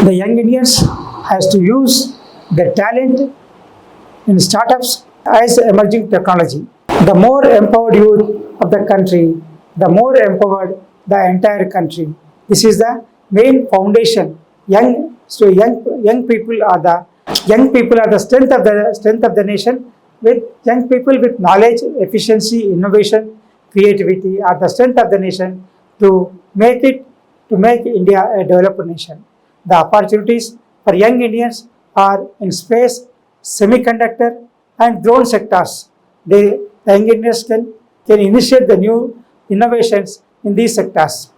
The young Indians has to use their talent in startups as emerging technology. The more empowered youth of the country, the more empowered the entire country. This is the main foundation. Young people are the strength of the nation. With young people with knowledge, efficiency, innovation, creativity are the strength of the nation to make India a developed nation. The opportunities for young Indians are in space, semiconductor, and drone sectors. The young Indians can initiate the new innovations in these sectors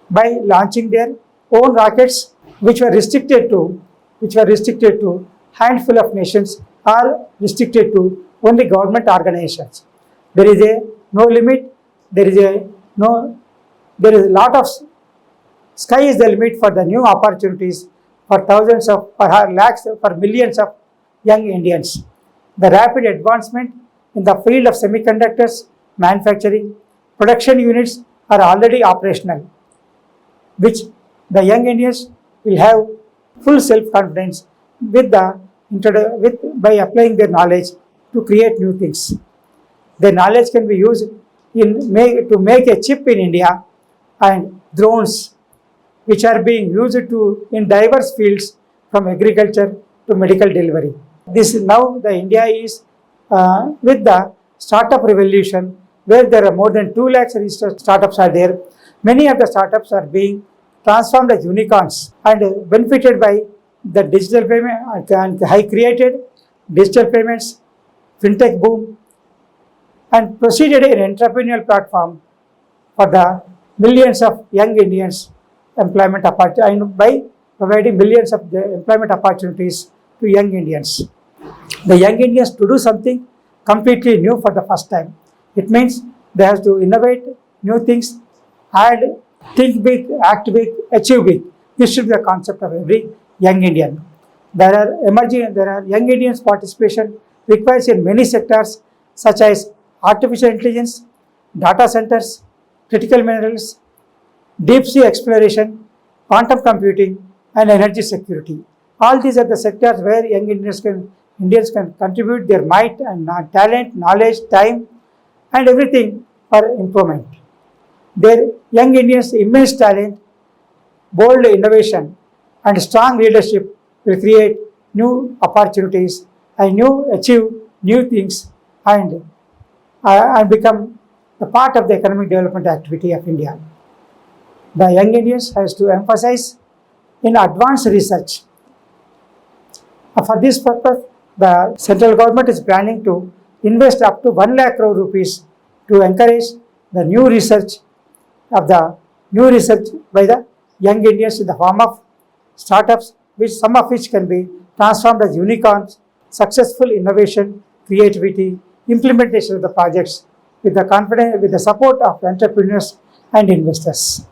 by launching their own rockets, which were restricted to handful of nations or restricted to only government organizations. There is a no limit. There is a no. There is a lot of sky is the limit for the new opportunities for thousands of, for lakhs, for millions of young Indians. The rapid advancement in the field of semiconductors manufacturing production units are already operational, which the young Indians will have full self-confidence by applying their knowledge to create new things. Their knowledge can be used to make a chip in India and drones, which are being used in diverse fields from agriculture to medical delivery. This now the India is with the startup revolution, where there are more than 2 lakhs registered startups are there. Many of the startups are being transformed as unicorns and benefited by the digital payment and high created digital payments, fintech boom, and proceeded an entrepreneurial platform for the millions of young Indians employment opportunities and by providing millions of employment opportunities to young Indians. The young Indians to do something completely new for the first time. It means they have to innovate new things and think big, act big, achieve big. This should be the concept of every young Indian. There are young Indians participation requires in many sectors such as artificial intelligence, data centers, critical minerals, deep sea exploration, quantum computing, and energy security. All these are the sectors where young Indians can contribute their might and talent, knowledge, time, and everything for improvement. Their young Indians' immense talent, bold innovation, and strong leadership will create new opportunities and achieve new things and become the part of the economic development activity of India. The young Indians has to emphasize in advanced research. For this purpose, the central government is planning to invest up to 1 lakh crore rupees to encourage the new research by the young Indians in the form of startups, some of which can be transformed as unicorns, successful innovation, creativity, implementation of the projects with the support of entrepreneurs and investors.